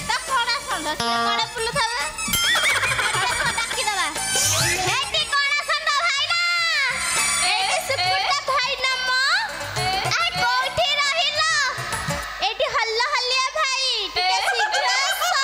तो कोड़ा संध से कोड़ा पुलु थावे डाकी दबा हेटी कोड़ा संध भाई ना एटी सुपुटा भाई नमो आ कोठी रहिलो एटी हल्ला हल्लिया भाई टिके शीघ्र आसो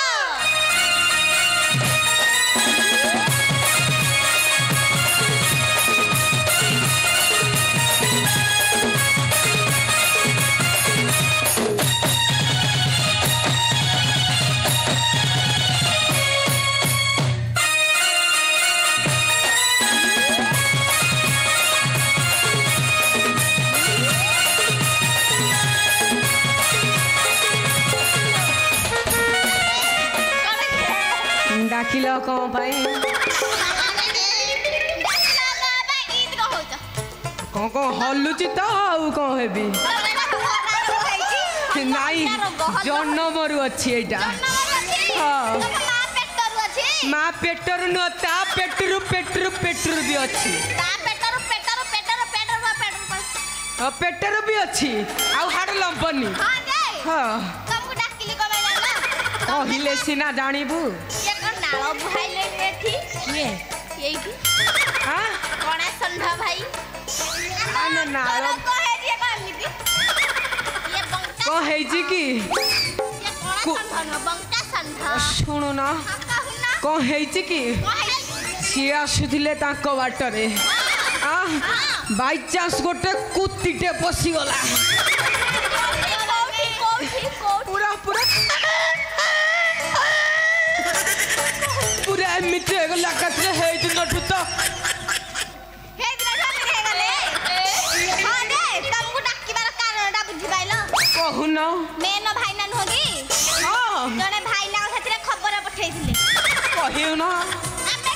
डाकिल कौन पाई कौन कौन हलुची तो आउ कौन हेबी नाई जन्मरु अच्छी एटा हां मां पेटरु न ता पेटरु भी अच्छी ता पेटरु पेटरु भी अच्छी आउ हाड लंपनी हां दे हां तुमको डाकिली को बेला कहिले सिना जानिबु ये कौन नालो बुहाइले एठी ये एठी हां कोणा संधा भाई आने नालो कहे जे कामिति ये बंका को है जी की ये कोणा संधा बंका संधा सुनो ना को है जी की सी आसुथिले ताको बाटरे आ बाई चांस गोटे कुत्तीटे पसी गला पूरा पूरा पूरा मिटे गला कतरे है दिन टुतो हे दिन हे गले हां दे तुमको डाकिबार कारणटा बुझी पाइलो कहू न मेन भाई ना होगी हां जने भाई ना खातिर खबर पठेइथिले कहू न आमे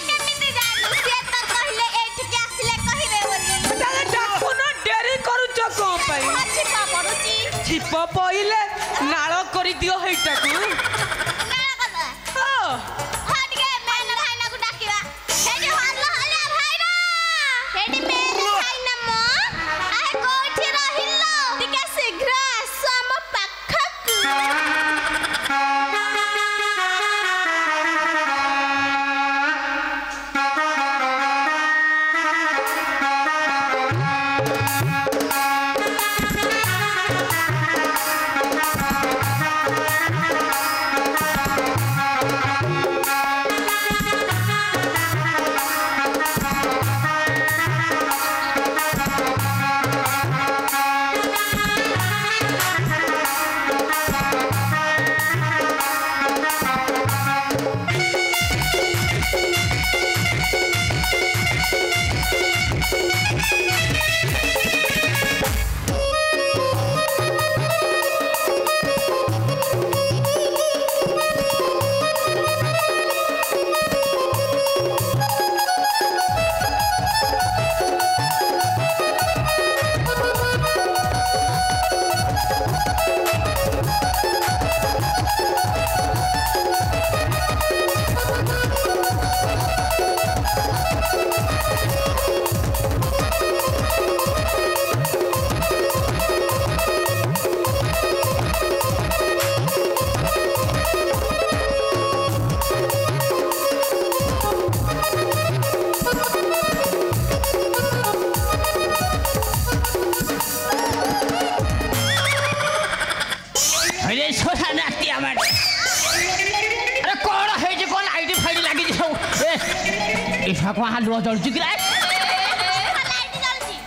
केमिति जानु से त कहले एठी के आसिले कहिबे बोली ताले डाकू न डेरी करू छ को पई अछि का पडुची छिप पइले नाळ करी दियो हेटाकू नाला कदा हां हट के मेन भाई ना को डाकिबा हेडी हल्ला हल्ला भाई ना हेडी मेन भाई ना मो आए कोठी रहिलो टिके शीघ्र आसो हम पाखकु अरे सोसा नाती आमार अरे कोण है जे कोण आईडी फाईडी लागी छौ ए इसा को हाल रो जळची कि रे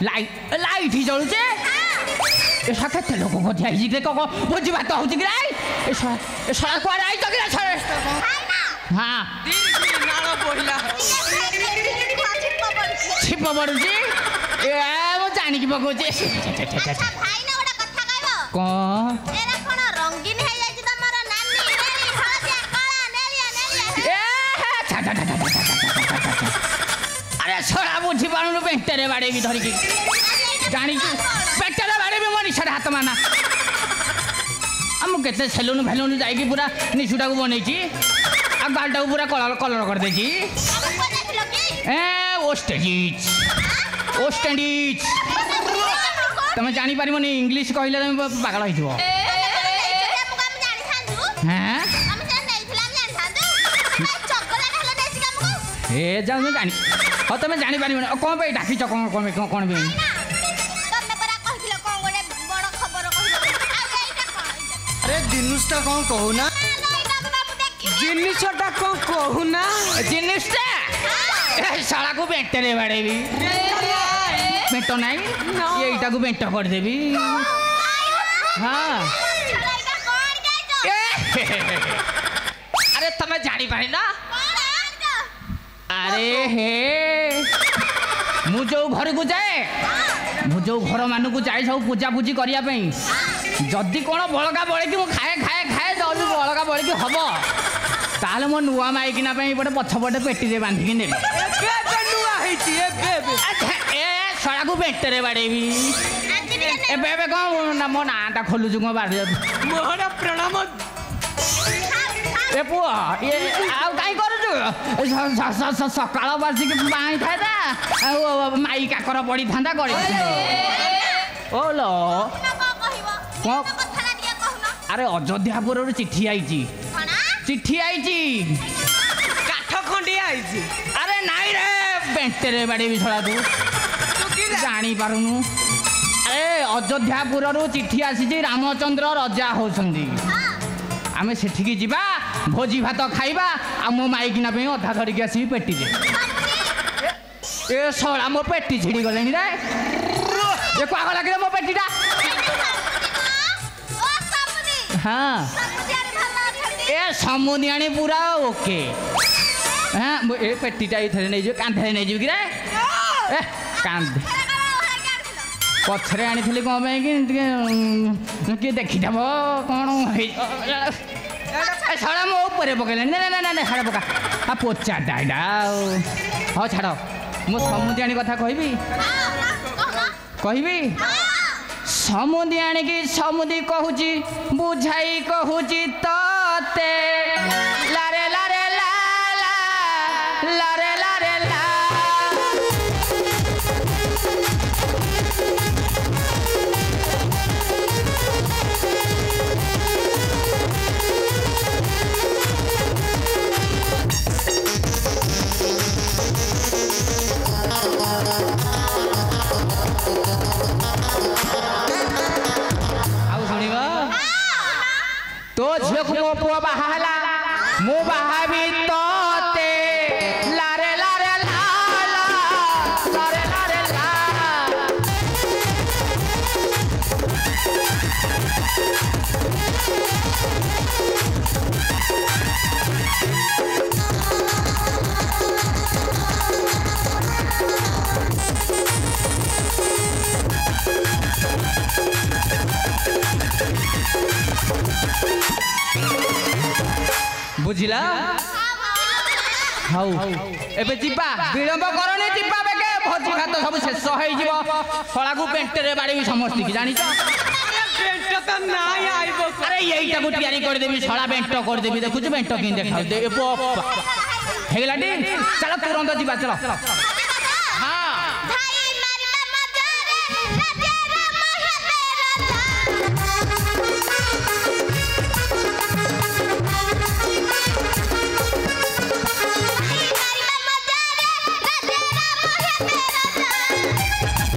लाइट ही जळचे एसा केते लोक को जाई जे को बुझी बात होची कि रे एसा को आई तो कि रे हां दिन नाळ बोहिला छिप पडुची ए मो जानि कि पकोचे अच्छा भाई ना ओडा कथा कहबो को एरा कोन रंगीन हे जाई तमरा नानी नेली हळदिया काळा नेलिया अरे छोड़ा बुझी पानु पेटरे बाड़े भी धरिकी जानी पेटरे बाड़े भी मोरी छड़ा हाथ माना हम केते सेलून भेलून जाई की पूरा निछुडा को बनेची आ गालटा को पूरा कलर कर देची ए ओस्टेंडिज तुम जानी पारिबनी इंग्लिश कहले तुम पागल होइथिबो হ্যাঁ আমি জানি নেইছিলাম জানতান্তু চকলেট হলো দেশি কামকু ଏ ଯାଉ ମୁଁ ଜାଣି ହଉ ତମେ ଜାଣିପାରିବନି କ'ଣ ପାଇଁ ଡାକିଛ କ'ଣ କ'ଣ ପାଇଁ ତମେ ପରା କହିଥିଲ କଣ ଗୋଟେ ବଡ ଖବର କହିଲ ଆଉ ଏଇଟା କଣ ଆରେ ଜିନିଷଟା କ'ଣ କହୁନା ଜିନିଷଟା କ'ଣ କହୁନା ଜିନିଷଟା ଶଳାକୁ ବେଣ୍ଟରେ ବାଡ଼େଇବି ବେଣ୍ଟ ନାହିଁ ଏଇଟାକୁ ବେଣ୍ଟ କରିଦେବି ହଁ ଆରେ ତମେ ଜାଣିପାରିଲ ଆରେ ହେ ମୁଁ ଯୋଉ ଘରକୁ ଯାଏ ମୁଁ ଯୋଉ ଘର ମାନଙ୍କୁ ଯାଏ ସବୁ ପୂଜାପୂଜି କରିବା ପାଇଁ ଯଦି କ'ଣ ବଳକା ବଳିକି ମୁଁ ଖାଏ ଯଦି ବଳକା ବଳିକି ହବ ତାହେଲେ ମୋ ନୂଆ ମାଇକିନା ପାଇଁ ଗୋଟେ ପଛପଟେ ପେଟିରେ ବାନ୍ଧିକି ନେବି ନୂଆ ହେଇଛି ଏ ଶଳାକୁ ବେଣ୍ଟରେ ବାଡ଼େଇବି ଏବେ କ'ଣ ନା ମୋ ନାଁଟା ଖୋଲୁଛୁ କ'ଣ ବାଡ଼ି ମୋର ପ୍ରଣାମ ଏ ପୁଅ ଆଉ କାହିଁ କରୁଛୁ ସକାଳ ବସିକି ପାଣି ଥାନ୍ତା ଆଉ ମାଇ କାକର ପଡ଼ିଥାନ୍ତା କରି ଓଲୋ କ'ଣ ଆରେ ଅଯୋଧ୍ୟାପୁରରୁ ଚିଠି ଆଇଛି କାଠ ଖଣ୍ଡିଆ ହେଇଛି ଆରେ ନାଇଁ ରେ ବେଣ୍ଟରେ ବାଡ଼େଇବି ଶଳା ତୁ ଜାଣିପାରୁନୁ ଆରେ ଅଯୋଧ୍ୟାପୁରରୁ ଚିଠି ଆସିଛି ରାମଚନ୍ଦ୍ର ରଜା ହେଉଛନ୍ତି ଆମେ ସେଠିକି ଯିବା ଭୋଜି ଭାତ ଖାଇବା ଆଉ ମୋ ମାଇକିନା ପାଇଁ ଅଧା ଧରିକି ଆସିବି ପେଟିରେ ଏ ଶଳା ମୋ ପେଟି ଛିଡ଼ି ଗଲେଣି ରେ ଏ କୁଆଗ ଲାଗିଲେ ମୋ ପେଟିଟା ହଁ ଏ ସମୁଦିଆଣି ପୁରା ଓକେ ହଁ ଏ ପେଟିଟା ଏଇଥିରେ ନେଇଯିବି କାନ୍ଧରେ ନେଇଯିବି କି ରେ ଏ କାନ୍ଧେ ପଛରେ ଆଣିଥିଲି କ'ଣ ପାଇଁ କି ଟିକେ କିଏ ଦେଖିଦେବ କ'ଣ ଶଳା ମୋ ଉପରେ ପକେଇଲାଣି ନା ଛାଡ଼ ପକା ଆଉ ପୋଚାଟା ଏଇଟା ଆଉ ହଉ ଛାଡ଼ ମୁଁ ସମୁଦିଆଣି କଥା କହିବି ସମୁଦି ଆଣିକି ସମୁଦି କହୁଛି ବୁଝାଇ କହୁଛି ତତେ ଲାରେ ଲାରେ ଲା ଲାରେ ଲାରେ ଲା तो झियों को पुआ बहाला मुँह बहावी तोते लारे लारे ला लारे लारे ला बुझिला हाउ एबे जिबा विलंब करनी जिबा बेके भोजी भात सब शेष होई जीव फळागु पेंटरे बाडीबी समस्ती की जानि छ पेंट त नाइ आइबो अरे एईटा को तयारी कर देबी छळा बेंट कर देबी देखु बेंट किन देखाउ दे हेगलाडी चलो तुरंत जिबा चलो